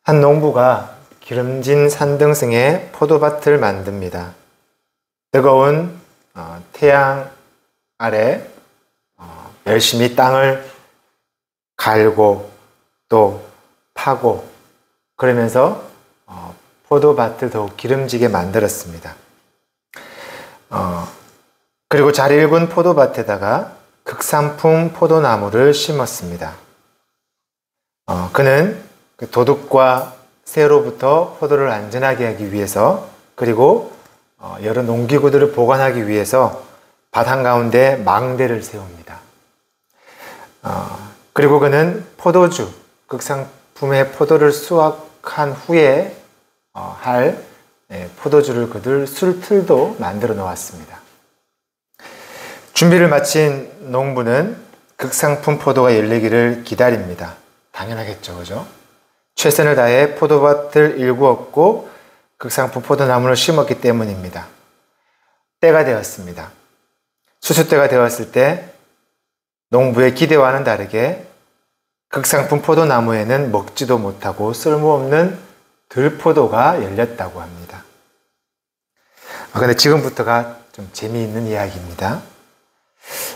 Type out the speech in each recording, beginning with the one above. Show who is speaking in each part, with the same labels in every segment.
Speaker 1: 한 농부가 기름진 산등성에 포도밭을 만듭니다. 뜨거운 태양 아래 열심히 땅을 갈고 또 파고 그러면서 포도밭을 더욱 기름지게 만들었습니다. 그리고 잘 익은 포도밭에다가 극상품 포도나무를 심었습니다. 그는 도둑과 새로부터 포도를 안전하게 하기 위해서 그리고 여러 농기구들을 보관하기 위해서 밭 한가운데 망대를 세웁니다. 그리고 그는 포도주, 극상품의 포도를 수확한 후에 할 포도주를 거둘 술틀도 만들어 놓았습니다. 준비를 마친 농부는 극상품 포도가 열리기를 기다립니다. 당연하겠죠, 그죠? 최선을 다해 포도밭을 일구었고 극상품 포도나무를 심었기 때문입니다. 때가 되었습니다. 수수때가 되었을 때 농부의 기대와는 다르게 극상품 포도나무에는 먹지도 못하고 쓸모없는 들포도가 열렸다고 합니다. 그런데 지금부터가 좀 재미있는 이야기입니다.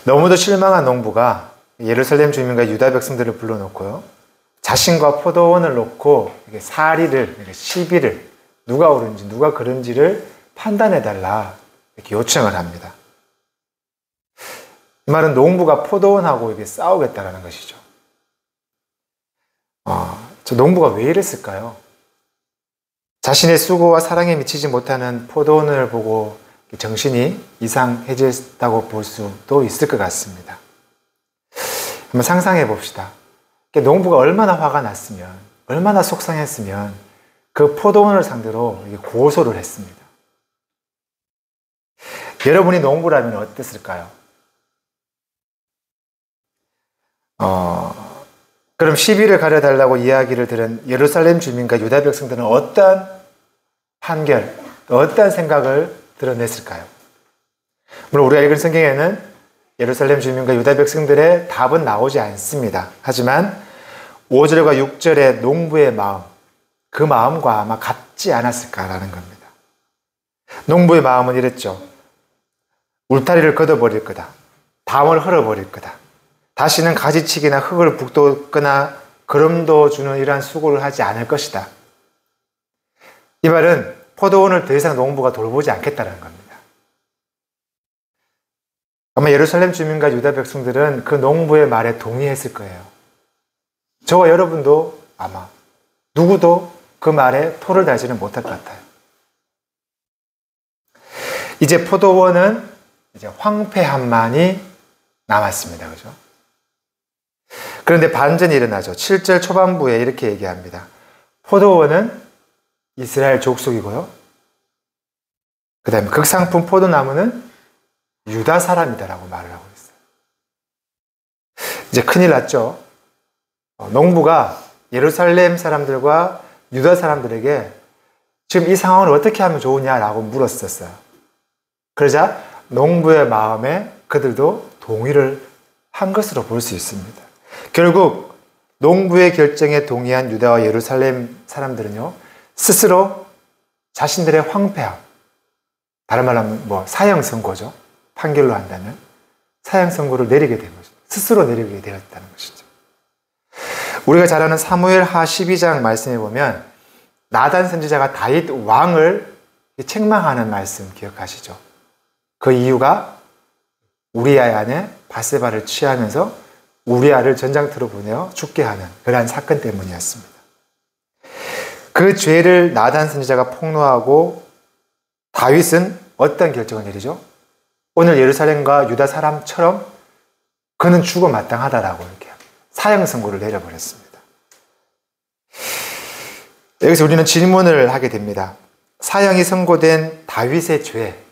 Speaker 1: 너무도 실망한 농부가 예루살렘 주민과 유다 백성들을 불러놓고요. 자신과 포도원을 놓고 사리를, 시비를 누가 옳은지 누가 그른지를 판단해달라 이렇게 요청을 합니다. 이 말은 농부가 포도원하고 이게 싸우겠다라는 것이죠. 저 농부가 왜 이랬을까요? 자신의 수고와 사랑에 미치지 못하는 포도원을 보고 정신이 이상해졌다고 볼 수도 있을 것 같습니다. 한번 상상해 봅시다. 농부가 얼마나 화가 났으면, 얼마나 속상했으면 그 포도원을 상대로 고소를 했습니다. 여러분이 농부라면 어땠을까요? 그럼 시비를 가려달라고 이야기를 들은 예루살렘 주민과 유다 백성들은 어떠한 판결, 어떠한 생각을 드러냈을까요? 물론 우리가 읽은 성경에는 예루살렘 주민과 유다 백성들의 답은 나오지 않습니다. 하지만 5절과 6절의 농부의 마음, 그 마음과 아마 같지 않았을까라는 겁니다. 농부의 마음은 이랬죠. 울타리를 걷어버릴 거다. 담을 헐어버릴 거다. 다시는 가지치기나 흙을 북돋거나 거름도 주는 이러한 수고를 하지 않을 것이다. 이 말은 포도원을 더 이상 농부가 돌보지 않겠다는 겁니다. 아마 예루살렘 주민과 유다 백성들은 그 농부의 말에 동의했을 거예요. 저와 여러분도 아마 누구도 그 말에 토를 달지는 못할 것 같아요. 이제 포도원은 이제 황폐함만이 남았습니다. 그죠? 그런데 반전이 일어나죠. 7절 초반부에 이렇게 얘기합니다. 포도원은 이스라엘 족속이고요. 그 다음에 극상품 포도나무는 유다 사람이다라고 말을 하고 있어요. 이제 큰일 났죠. 농부가 예루살렘 사람들과 유다 사람들에게 지금 이 상황을 어떻게 하면 좋으냐라고 물었었어요. 그러자 농부의 마음에 그들도 동의를 한 것으로 볼 수 있습니다. 결국 농부의 결정에 동의한 유다와 예루살렘 사람들은요, 스스로 자신들의 황폐함, 다른 말로 하면 사형 선고죠. 판결로 한다면 사형 선고를 내리게 된 것이죠. 스스로 내리게 되었다는 것이죠. 우리가 잘 아는 사무엘하 12장 말씀에 보면 나단 선지자가 다윗 왕을 책망하는 말씀 기억하시죠? 그 이유가 우리아의 아내 바세바를 취하면서 우리아를 전장터로 보내어 죽게 하는 그러한 사건 때문이었습니다. 그 죄를 나단 선지자가 폭로하고 다윗은 어떤 결정을 내리죠? 오늘 예루살렘과 유다 사람처럼 그는 죽어 마땅하다라고 이렇게 사형 선고를 내려버렸습니다. 여기서 우리는 질문을 하게 됩니다. 사형이 선고된 다윗의 죄,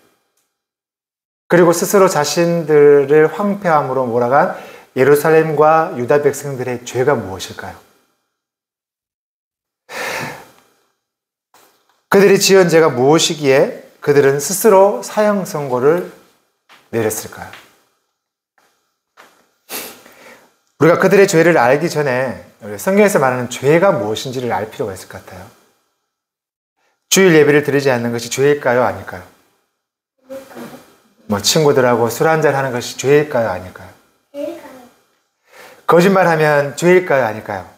Speaker 1: 그리고 스스로 자신들을 황폐함으로 몰아간 예루살렘과 유다 백성들의 죄가 무엇일까요? 그들이 지은 죄가 무엇이기에 그들은 스스로 사형 선고를 내렸을까요? 우리가 그들의 죄를 알기 전에 성경에서 말하는 죄가 무엇인지를 알 필요가 있을 것 같아요. 주일 예배를 드리지 않는 것이 죄일까요? 아닐까요? 뭐 친구들하고 술 한잔 하는 것이 죄일까요? 아닐까요? 거짓말하면 죄일까요? 아닐까요?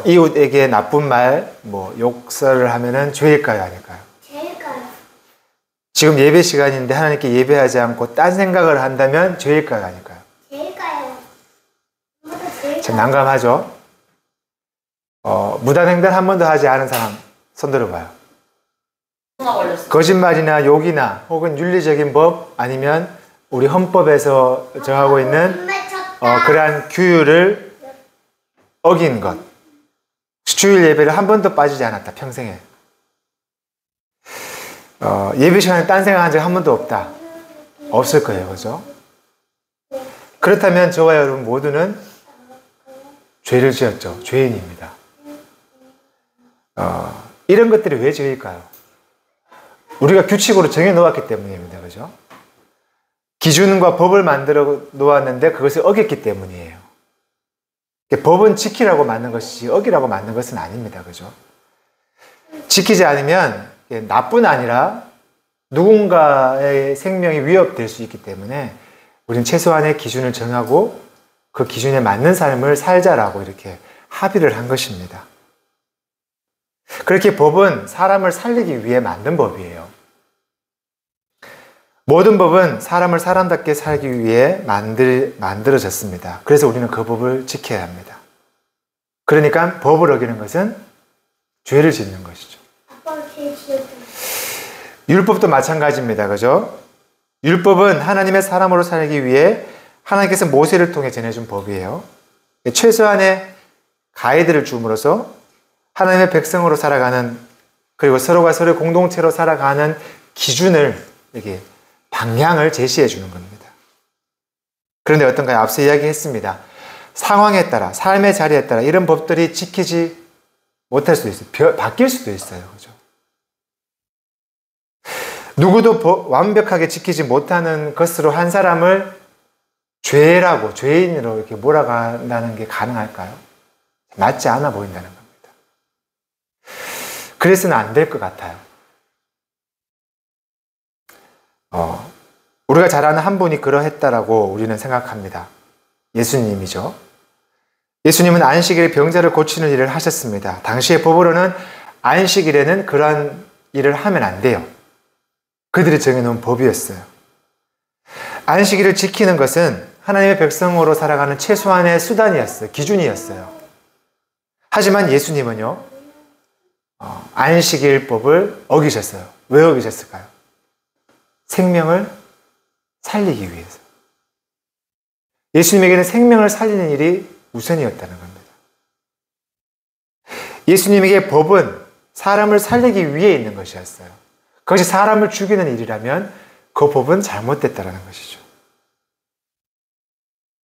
Speaker 1: 이웃에게 나쁜 말, 뭐 욕설을 하면은 죄일까요? 아닐까요? 지금 예배 시간인데 하나님께 예배하지 않고 딴 생각을 한다면 죄일까요? 아닐까요? 참 난감하죠? 무단횡단 한 번도 하지 않은 사람 손 들어봐요. 거짓말이나 욕이나 혹은 윤리적인 법 아니면 우리 헌법에서 정하고 있는 그러한 규율을 어긴 것. 주일 예배를 한 번도 빠지지 않았다, 평생에. 예배 시간에 딴 생각한 적 한 번도 없다. 없을 거예요, 그죠? 그렇다면 저와 여러분 모두는 죄를 지었죠. 죄인입니다. 이런 것들이 왜 죄일까요? 우리가 규칙으로 정해놓았기 때문입니다. 그죠? 기준과 법을 만들어 놓았는데 그것을 어겼기 때문이에요. 법은 지키라고 만든 것이지 어기라고 만든 것은 아닙니다. 그죠? 지키지 않으면 나뿐 아니라 누군가의 생명이 위협될 수 있기 때문에 우리는 최소한의 기준을 정하고 그 기준에 맞는 삶을 살자라고 이렇게 합의를 한 것입니다. 그렇게 법은 사람을 살리기 위해 만든 법이에요. 모든 법은 사람을 사람답게 살기 위해 만들어졌습니다. 그래서 우리는 그 법을 지켜야 합니다. 그러니까 법을 어기는 것은 죄를 짓는 것이죠. 율법도 마찬가지입니다. 그죠? 율법은 하나님의 사람으로 살기 위해 하나님께서 모세를 통해 전해준 법이에요. 최소한의 가이드를 줌으로써 하나님의 백성으로 살아가는, 그리고 서로가 서로의 공동체로 살아가는 기준을, 이렇게 방향을 제시해 주는 겁니다. 그런데 어떤가요? 앞서 이야기했습니다. 상황에 따라, 삶의 자리에 따라 이런 법들이 지키지 못할 수도 있어요. 바뀔 수도 있어요. 그죠? 누구도 완벽하게 지키지 못하는 것으로 한 사람을 죄라고, 죄인으로 이렇게 몰아간다는 게 가능할까요? 맞지 않아 보인다는 겁니다. 그래서는 안 될 것 같아요. 우리가 잘 아는 한 분이 그러했다라고 우리는 생각합니다. 예수님이죠. 예수님은 안식일에 병자를 고치는 일을 하셨습니다. 당시의 법으로는 안식일에는 그러한 일을 하면 안 돼요. 그들이 정해놓은 법이었어요. 안식일을 지키는 것은 하나님의 백성으로 살아가는 최소한의 수단이었어요. 기준이었어요. 하지만 예수님은요, 안식일법을 어기셨어요. 왜 어기셨을까요? 생명을 살리기 위해서. 예수님에게는 생명을 살리는 일이 우선이었다는 겁니다. 예수님에게 법은 사람을 살리기 위해 있는 것이었어요. 그것이 사람을 죽이는 일이라면 그 법은 잘못됐다는 것이죠.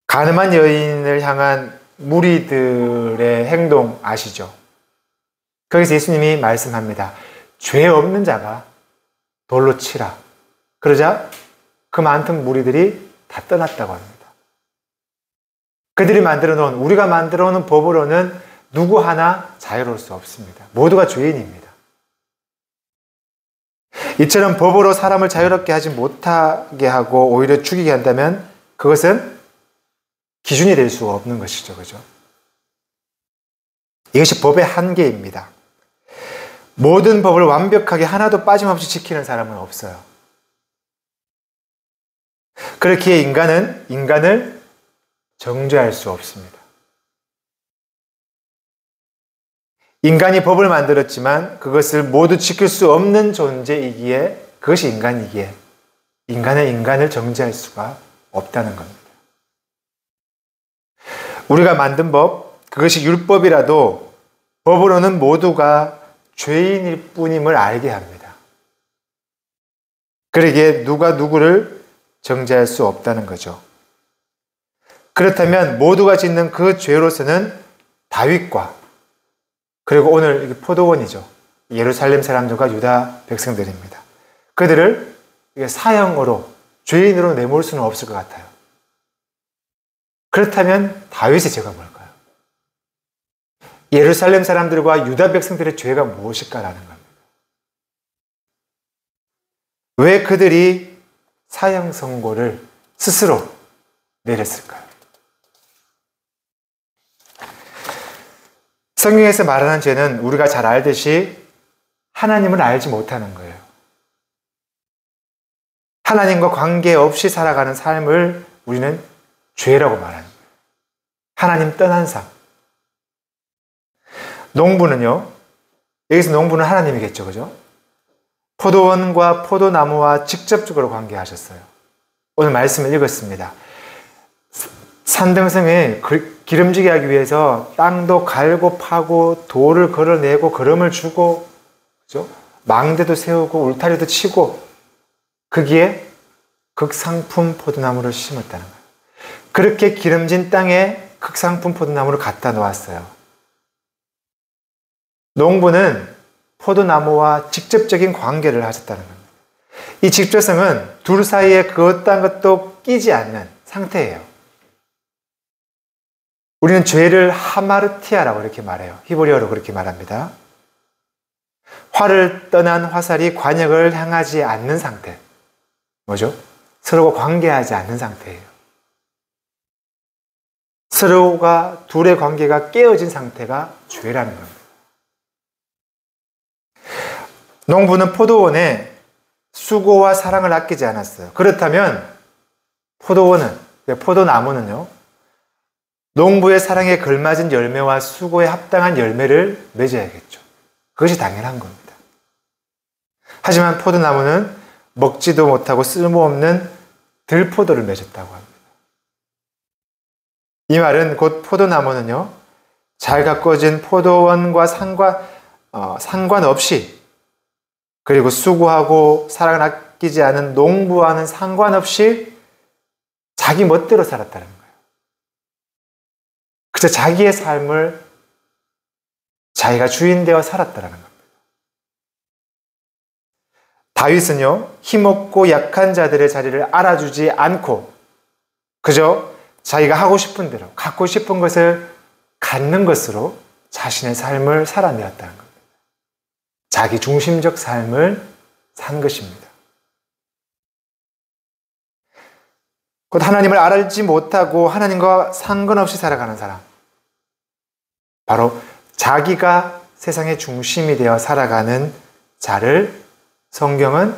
Speaker 1: 가늠한 여인을 향한 무리들의 행동 아시죠? 거기서 예수님이 말씀합니다. 죄 없는 자가 돌로 치라. 그러자 그 많던 무리들이 다 떠났다고 합니다. 그들이 만들어 놓은, 우리가 만들어 놓은 법으로는 누구 하나 자유로울 수 없습니다. 모두가 죄인입니다. 이처럼 법으로 사람을 자유롭게 하지 못하게 하고 오히려 죽이게 한다면 그것은 기준이 될 수가 없는 것이죠. 그죠? 이것이 법의 한계입니다. 모든 법을 완벽하게 하나도 빠짐없이 지키는 사람은 없어요. 그렇기에 인간은 인간을 정죄할 수 없습니다. 인간이 법을 만들었지만 그것을 모두 지킬 수 없는 존재이기에, 그것이 인간이기에 인간은 인간을 정죄할 수가 없다는 겁니다. 우리가 만든 법, 그것이 율법이라도 법으로는 모두가 죄인일 뿐임을 알게 합니다. 그러기에 누가 누구를 정죄할 수 없다는 거죠. 그렇다면 모두가 짓는 그 죄로서는 다윗과, 그리고 오늘 포도원이죠. 예루살렘 사람들과 유다 백성들입니다. 그들을 사형으로, 죄인으로 내몰 수는 없을 것 같아요. 그렇다면 다윗의 죄가 뭘까요? 예루살렘 사람들과 유다 백성들의 죄가 무엇일까라는 겁니다. 왜 그들이 사형 선고를 스스로 내렸을까요? 성경에서 말하는 죄는 우리가 잘 알듯이 하나님을 알지 못하는 거예요. 하나님과 관계없이 살아가는 삶을 우리는 죄라고 말하는 거예요. 하나님 떠난 삶. 농부는요, 여기서 농부는 하나님이겠죠, 그죠? 포도원과 포도나무와 직접적으로 관계하셨어요. 오늘 말씀을 읽었습니다. 산등성에 기름지게 하기 위해서 땅도 갈고 파고 돌을 걸어내고 거름을 주고, 그죠? 망대도 세우고 울타리도 치고 거기에 극상품 포도나무를 심었다는 거예요. 그렇게 기름진 땅에 극상품 포도나무를 갖다 놓았어요. 농부는 포도나무와 직접적인 관계를 하셨다는 겁니다. 이 직접성은 둘 사이에 그 어떤 것도 끼지 않는 상태예요. 우리는 죄를 하마르티아라고 이렇게 말해요. 히브리어로 그렇게 말합니다. 화를 떠난 화살이 관역을 향하지 않는 상태. 뭐죠? 서로가 관계하지 않는 상태예요. 서로가 둘의 관계가 깨어진 상태가 죄라는 겁니다. 농부는 포도원에 수고와 사랑을 아끼지 않았어요. 그렇다면 포도나무는요, 농부의 사랑에 걸맞은 열매와 수고에 합당한 열매를 맺어야겠죠. 그것이 당연한 겁니다. 하지만 포도나무는 먹지도 못하고 쓸모없는 들포도를 맺었다고 합니다. 이 말은 곧 포도나무는요, 잘 가꿔진 포도원과 상관없이, 그리고 수고하고 사랑을 아끼지 않은 농부와는 상관없이 자기 멋대로 살았다는 거예요. 그저 자기의 삶을 자기가 주인 되어 살았다는 겁니다. 다윗은요, 힘없고 약한 자들의 자리를 알아주지 않고 그저 자기가 하고 싶은 대로 갖고 싶은 것을 갖는 것으로 자신의 삶을 살아내었다는 겁니다. 자기 중심적 삶을 산 것입니다. 곧 하나님을 알지 못하고 하나님과 상관없이 살아가는 사람, 바로 자기가 세상의 중심이 되어 살아가는 자를 성경은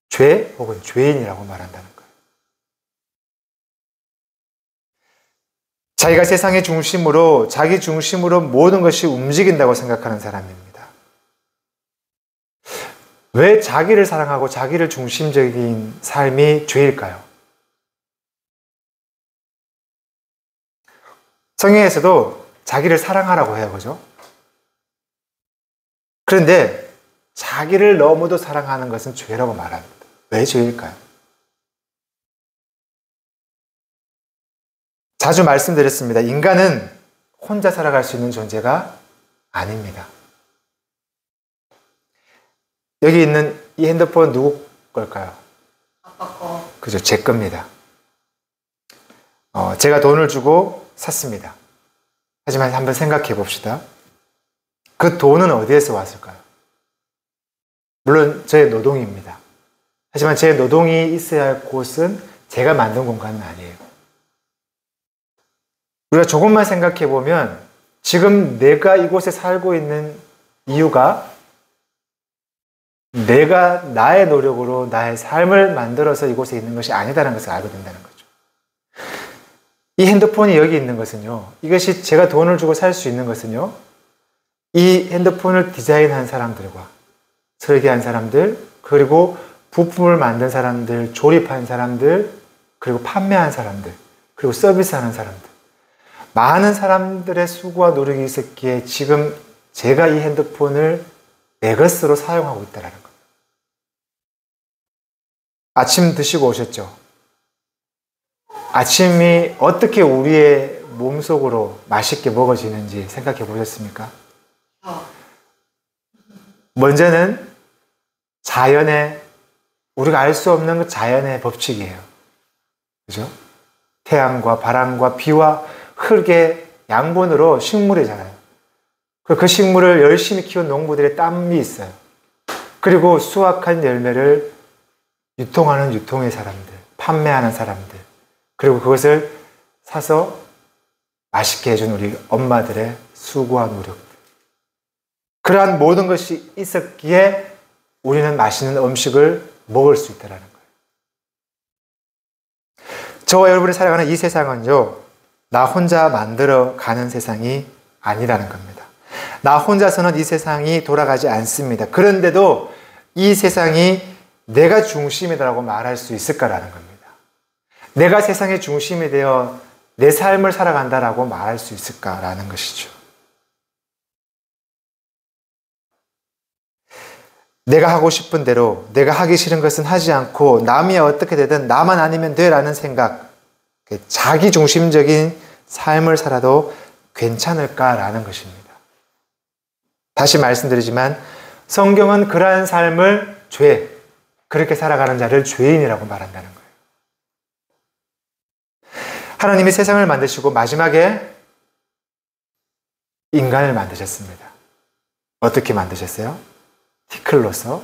Speaker 1: 죄 혹은 죄인이라고 말한다는 거예요. 자기가 세상의 중심으로, 자기 중심으로 모든 것이 움직인다고 생각하는 사람입니다. 왜 자기를 사랑하고 자기를 중심적인 삶이 죄일까요? 성경에서도 자기를 사랑하라고 해요, 그죠? 그런데 자기를 너무도 사랑하는 것은 죄라고 말합니다. 왜 죄일까요? 자주 말씀드렸습니다. 인간은 혼자 살아갈 수 있는 존재가 아닙니다. 여기 있는 이 핸드폰 누구 걸까요?
Speaker 2: 아빠 거.
Speaker 1: 그죠, 제 겁니다. 제가 돈을 주고 샀습니다. 하지만 한번 생각해 봅시다. 그 돈은 어디에서 왔을까요? 물론 제 노동입니다. 하지만 제 노동이 있어야 할 곳은 제가 만든 공간은 아니에요. 우리가 조금만 생각해 보면 지금 내가 이곳에 살고 있는 이유가 내가 나의 노력으로 나의 삶을 만들어서 이곳에 있는 것이 아니다라는 것을 알게 된다는 거죠. 이 핸드폰이 여기 있는 것은요, 이것이 제가 돈을 주고 살 수 있는 것은요, 이 핸드폰을 디자인한 사람들과 설계한 사람들, 그리고 부품을 만든 사람들, 조립한 사람들, 그리고 판매한 사람들, 그리고 서비스하는 사람들, 많은 사람들의 수고와 노력이 있었기에 지금 제가 이 핸드폰을 내 것으로 사용하고 있다는 겁니다. 아침 드시고 오셨죠? 아침이 어떻게 우리의 몸속으로 맛있게 먹어지는지 생각해 보셨습니까? 먼저는 자연의, 우리가 알 수 없는 자연의 법칙이에요. 그죠? 태양과 바람과 비와 흙의 양분으로 식물이 자라요. 그 식물을 열심히 키운 농부들의 땀이 있어요. 그리고 수확한 열매를 유통하는 유통의 사람들, 판매하는 사람들, 그리고 그것을 사서 맛있게 해준 우리 엄마들의 수고와 노력들. 그러한 모든 것이 있었기에 우리는 맛있는 음식을 먹을 수 있다는 거예요. 저와 여러분이 살아가는 이 세상은요, 나 혼자 만들어 가는 세상이 아니라는 겁니다. 나 혼자서는 이 세상이 돌아가지 않습니다. 그런데도 이 세상이 내가 중심이라고 말할 수 있을까라는 겁니다. 내가 세상의 중심이 되어 내 삶을 살아간다라고 말할 수 있을까라는 것이죠. 내가 하고 싶은 대로, 내가 하기 싫은 것은 하지 않고 남이 어떻게 되든 나만 아니면 돼라는 생각, 자기 중심적인 삶을 살아도 괜찮을까라는 것입니다. 다시 말씀드리지만 성경은 그러한 삶을 그렇게 살아가는 자를 죄인이라고 말한다는 거예요. 하나님이 세상을 만드시고 마지막에 인간을 만드셨습니다. 어떻게 만드셨어요? 티끌로서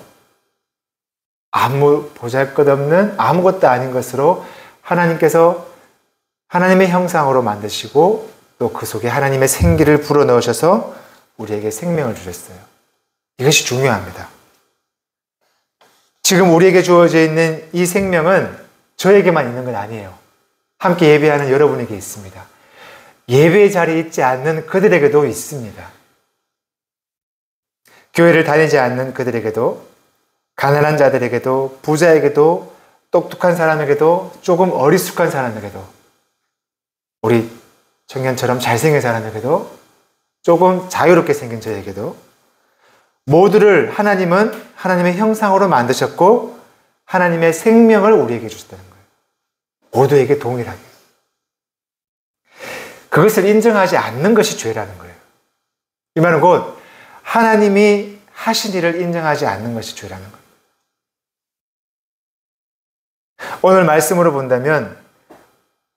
Speaker 1: 아무 보잘것없는 아무것도 아닌 것으로 하나님께서 하나님의 형상으로 만드시고 또 그 속에 하나님의 생기를 불어넣으셔서 우리에게 생명을 주셨어요. 이것이 중요합니다. 지금 우리에게 주어져 있는 이 생명은 저에게만 있는 건 아니에요. 함께 예배하는 여러분에게 있습니다. 예배 자리에 있지 않는 그들에게도 있습니다. 교회를 다니지 않는 그들에게도, 가난한 자들에게도, 부자에게도, 똑똑한 사람에게도, 조금 어리숙한 사람에게도, 우리 청년처럼 잘생긴 사람에게도, 조금 자유롭게 생긴 저에게도, 모두를 하나님은 하나님의 형상으로 만드셨고 하나님의 생명을 우리에게 주셨다는 거예요. 모두에게 동일하게. 그것을 인정하지 않는 것이 죄라는 거예요. 이 말은 곧 하나님이 하신 일을 인정하지 않는 것이 죄라는 겁니다. 오늘 말씀으로 본다면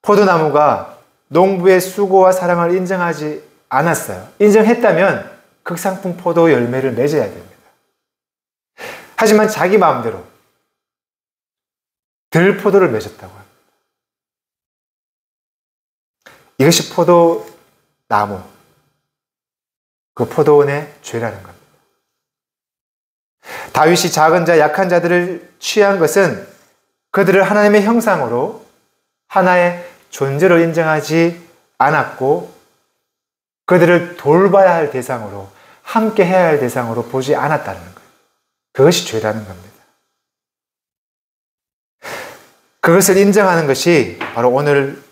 Speaker 1: 포도나무가 농부의 수고와 사랑을 인정하지 않았어요. 인정했다면 극상품 포도 열매를 맺어야 됩니다. 하지만 자기 마음대로 들포도를 맺었다고 합니다. 이것이 포도나무, 그 포도원의 죄라는 겁니다. 다윗이 작은 자, 약한 자들을 취한 것은 그들을 하나님의 형상으로 하나의 존재로 인정하지 않았고 그들을 돌봐야 할 대상으로, 함께 해야 할 대상으로 보지 않았다는 거예요. 그것이 죄라는 겁니다. 그것을 인정하는 것이 바로 오늘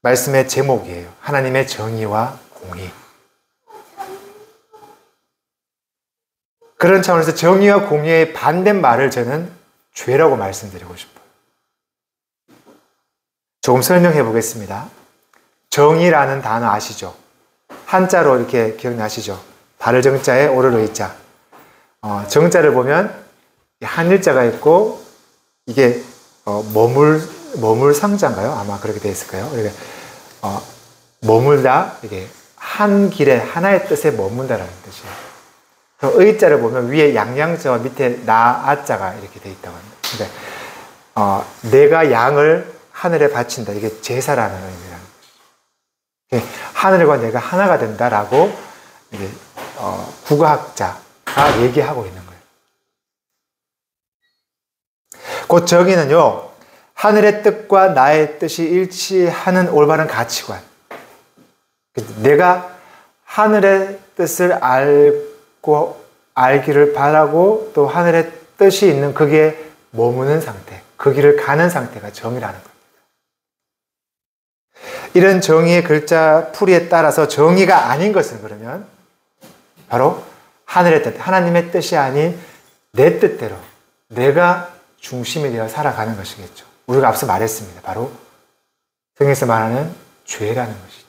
Speaker 1: 말씀의 제목이에요. 하나님의 정의와 공의. 그런 차원에서 정의와 공의의 반대말을 저는 죄라고 말씀드리고 싶어요. 조금 설명해 보겠습니다. 정의라는 단어 아시죠? 한자로 이렇게 기억나시죠? 발을 정자에 오를 의자. 정자를 보면 한일자가 있고 이게 머물 상자인가요? 아마 그렇게 되어 있을까요? 이렇게 머물다, 이게 한 길에 하나의 뜻에 머문다라는 뜻이에요. 의자를 보면 위에 양양자와 밑에 나아자가 이렇게 되어 있다고 합니다. 그러니까 내가 양을 하늘에 바친다. 이게 제사라는 의미라는 거죠. 하늘과 내가 하나가 된다라고 이게 국어학자가 얘기하고 있는 거예요. 곧 정의는요, 하늘의 뜻과 나의 뜻이 일치하는 올바른 가치관. 내가 하늘의 뜻을 알기를 바라고 또 하늘의 뜻이 있는 그게 머무는 상태, 그 길을 가는 상태가 정의라는 겁니다. 이런 정의의 글자 풀이에 따라서 정의가 아닌 것은 그러면 바로 하늘의 뜻, 하나님의 뜻이 아닌 내 뜻대로 내가 중심이 되어 살아가는 것이겠죠. 우리가 앞서 말했습니다. 바로 성경에서 말하는 죄라는 것이죠.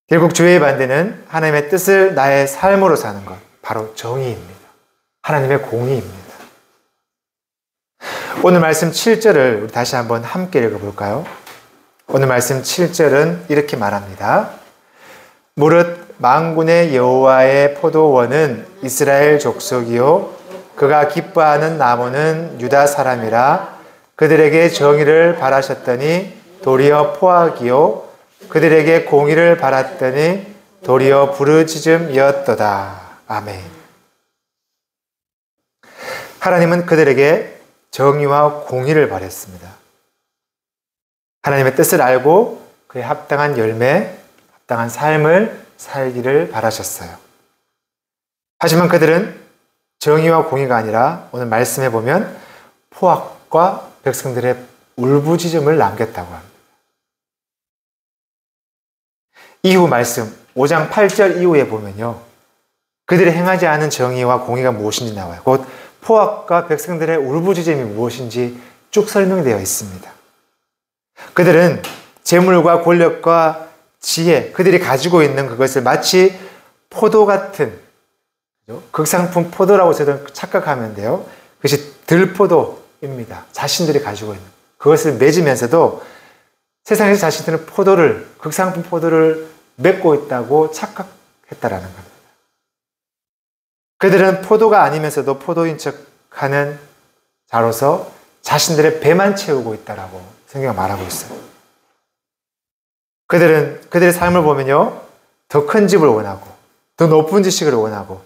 Speaker 1: 결국 죄의 반대는 하나님의 뜻을 나의 삶으로 사는 것, 바로 정의입니다. 하나님의 공의입니다. 오늘 말씀 7절을 우리 다시 한번 함께 읽어볼까요? 오늘 말씀 7절은 이렇게 말합니다. 무릇 만군의 여호와의 포도원은 이스라엘 족속이요 그가 기뻐하는 나무는 유다 사람이라. 그들에게 정의를 바라셨더니 도리어 포악이요 그들에게 공의를 바랐더니 도리어 부르짖음이었도다. 아멘. 하나님은 그들에게 정의와 공의를 바랬습니다. 하나님의 뜻을 알고 그에 합당한 열매, 합당한 삶을 살기를 바라셨어요. 하지만 그들은 정의와 공의가 아니라 오늘 말씀해 보면 포악과 백성들의 울부짖음을 남겼다고 합니다. 이후 말씀 5장 8절 이후에 보면요. 그들이 행하지 않은 정의와 공의가 무엇인지 나와요. 곧 포악과 백성들의 울부짖음이 무엇인지 쭉 설명되어 있습니다. 그들은 재물과 권력과 지혜, 그들이 가지고 있는 그것을 마치 포도 같은 극상품 포도라고 저는 착각하면 돼요. 그것이 들포도입니다. 자신들이 가지고 있는 그것을 맺으면서도 세상에서 자신들은 포도를, 극상품 포도를 맺고 있다고 착각했다라는 겁니다. 그들은 포도가 아니면서도 포도인 척하는 자로서 자신들의 배만 채우고 있다라고 성경은 말하고 있어요. 그들의 삶을 보면요, 더 큰 집을 원하고, 더 높은 지식을 원하고,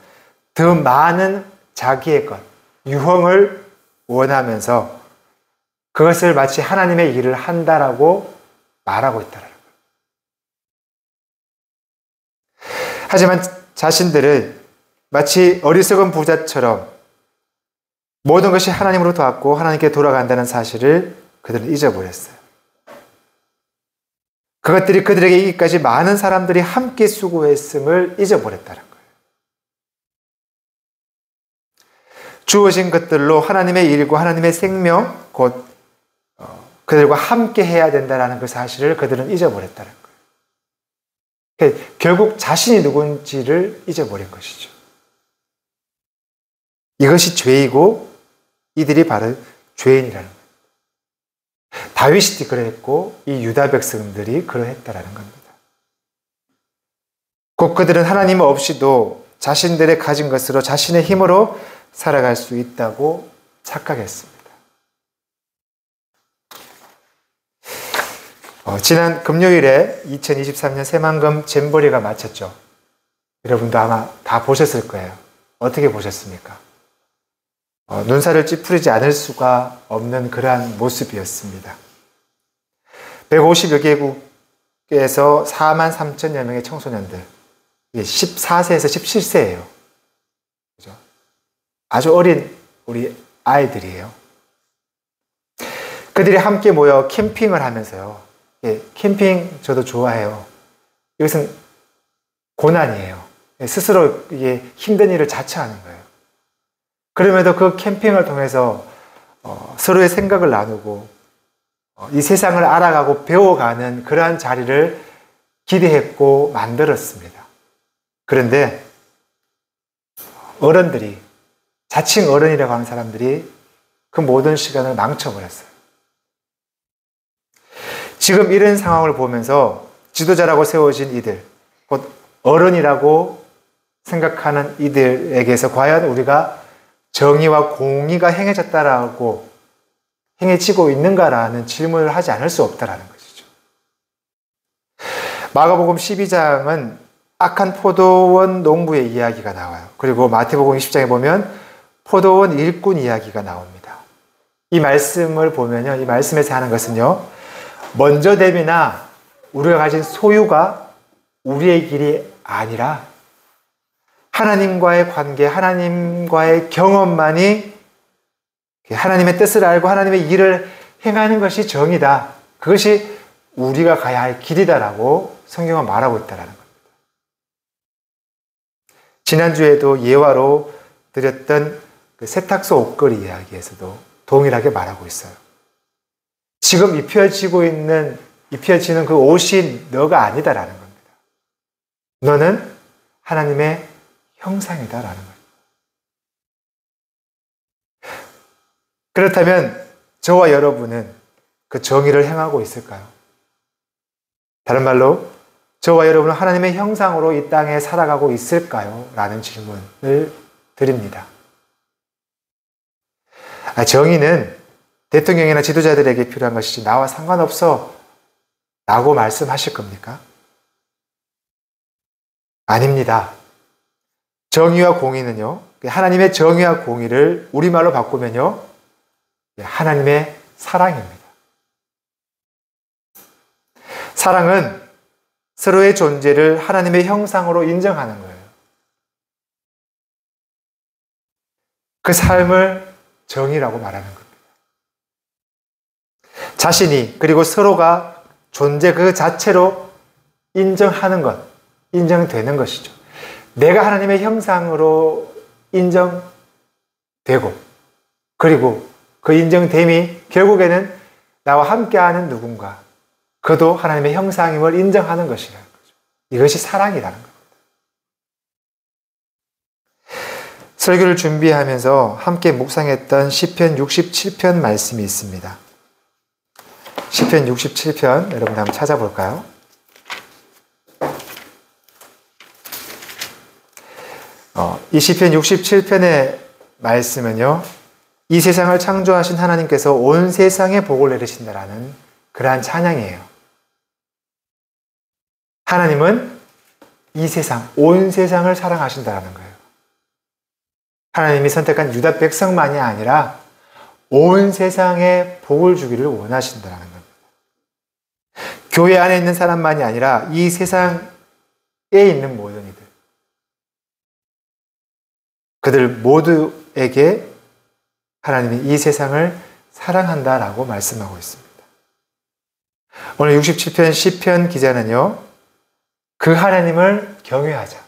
Speaker 1: 더 많은 자기의 것, 유흥을 원하면서 그것을 마치 하나님의 일을 한다라고 말하고 있다라는 거예요. 하지만 자신들을 마치 어리석은 부자처럼 모든 것이 하나님으로부터 왔고 하나님께 돌아간다는 사실을 그들은 잊어버렸어요. 그것들이 그들에게 이기까지 많은 사람들이 함께 수고했음을 잊어버렸다는 거예요. 주어진 것들로 하나님의 일과 하나님의 생명, 곧 그들과 함께 해야 된다는 그 사실을 그들은 잊어버렸다는 거예요. 결국 자신이 누군지를 잊어버린 것이죠. 이것이 죄이고 이들이 바로 죄인이라는 거예요. 다윗이 그러했고 이 유다 백성들이 그러했다라는 겁니다. 곧 그들은 하나님 없이도 자신들의 가진 것으로 자신의 힘으로 살아갈 수 있다고 착각했습니다. 지난 금요일에 2023년 새만금 잼버리가 마쳤죠. 여러분도 아마 다 보셨을 거예요. 어떻게 보셨습니까? 눈살을 찌푸리지 않을 수가 없는 그러한 모습이었습니다. 150여 개국에서 4만 3천여 명의 청소년들, 14세에서 17세예요. 그죠? 아주 어린 우리 아이들이에요. 그들이 함께 모여 캠핑을 하면서요. 캠핑 저도 좋아해요. 이것은 고난이에요. 스스로 힘든 일을 자처하는 거예요. 그럼에도 그 캠핑을 통해서 서로의 생각을 나누고 이 세상을 알아가고 배워가는 그러한 자리를 기대했고 만들었습니다. 그런데 어른들이, 자칭 어른이라고 하는 사람들이 그 모든 시간을 망쳐버렸어요. 지금 이런 상황을 보면서 지도자라고 세워진 이들, 곧 어른이라고 생각하는 이들에게서 과연 우리가 정의와 공의가 행해졌다라고 행해지고 있는가라는 질문을 하지 않을 수 없다라는 것이죠. 마가복음 12장은 악한 포도원 농부의 이야기가 나와요. 그리고 마태복음 20장에 보면 포도원 일꾼 이야기가 나옵니다. 이 말씀을 보면요, 이 말씀에서 하는 것은요, 먼저됨이나 우리가 가진 소유가 우리의 길이 아니라 하나님과의 관계, 하나님과의 경험만이 하나님의 뜻을 알고 하나님의 일을 행하는 것이 정이다. 그것이 우리가 가야 할 길이다라고 성경은 말하고 있다는 겁니다. 지난주에도 예화로 드렸던 그 세탁소 옷걸이 이야기에서도 동일하게 말하고 있어요. 지금 입혀지는 그 옷이 너가 아니다라는 겁니다. 너는 하나님의 형상이다라는 거예요. 그렇다면 저와 여러분은 그 정의를 행하고 있을까요? 다른 말로 저와 여러분은 하나님의 형상으로 이 땅에 살아가고 있을까요? 라는 질문을 드립니다. 정의는 대통령이나 지도자들에게 필요한 것이지 나와 상관없어 라고 말씀하실 겁니까? 아닙니다. 정의와 공의는요, 하나님의 정의와 공의를 우리말로 바꾸면요, 하나님의 사랑입니다. 사랑은 서로의 존재를 하나님의 형상으로 인정하는 거예요. 그 삶을 정의라고 말하는 겁니다. 자신이 그리고 서로가 존재 그 자체로 인정하는 것, 인정되는 것이죠. 내가 하나님의 형상으로 인정되고 그리고 그 인정됨이 결국에는 나와 함께하는 누군가, 그도 하나님의 형상임을 인정하는 것이라는 거죠. 이것이 사랑이라는 겁니다. 설교를 준비하면서 함께 묵상했던 시편 67편 말씀이 있습니다. 시편 67편 여러분 한번 찾아볼까요? 이 시편 67편의 말씀은요, 이 세상을 창조하신 하나님께서 온 세상에 복을 내리신다라는 그러한 찬양이에요. 하나님은 이 세상, 온 세상을 사랑하신다라는 거예요. 하나님이 선택한 유다 백성만이 아니라 온 세상에 복을 주기를 원하신다라는 겁니다. 교회 안에 있는 사람만이 아니라 이 세상에 있는 모든 이들, 그들 모두에게 하나님이 이 세상을 사랑한다라고 말씀하고 있습니다. 오늘 67편 시편 기자는요, 그 하나님을 경외하자.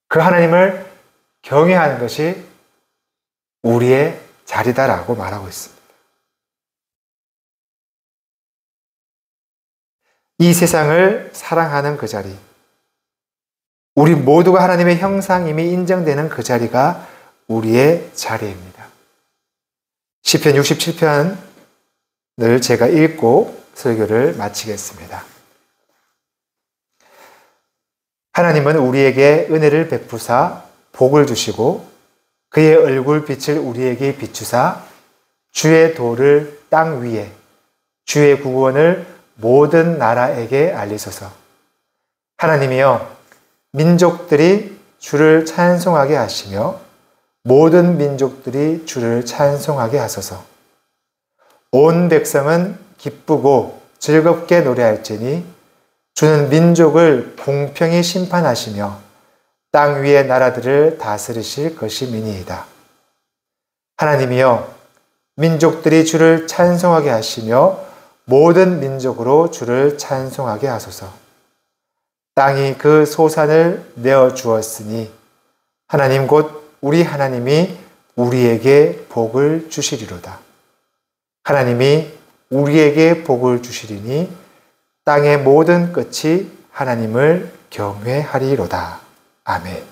Speaker 1: 그 하나님을 경외하는 것이 우리의 자리다라고 말하고 있습니다. 이 세상을 사랑하는 그 자리, 우리 모두가 하나님의 형상임이 인정되는 그 자리가 우리의 자리입니다. 시편 67편을 제가 읽고 설교를 마치겠습니다. 하나님은 우리에게 은혜를 베푸사 복을 주시고 그의 얼굴빛을 우리에게 비추사 주의 도를 땅 위에, 주의 구원을 모든 나라에게 알리소서. 하나님이여, 민족들이 주를 찬송하게 하시며 모든 민족들이 주를 찬송하게 하소서. 온 백성은 기쁘고 즐겁게 노래할지니 주는 민족을 공평히 심판하시며 땅 위의 나라들을 다스리실 것임이니이다. 하나님이여, 민족들이 주를 찬송하게 하시며 모든 민족으로 주를 찬송하게 하소서. 땅이 그 소산을 내어 주었으니 하나님 곧 우리 하나님이 우리에게 복을 주시리로다. 하나님이 우리에게 복을 주시리니 땅의 모든 끝이 하나님을 경외하리로다. 아멘.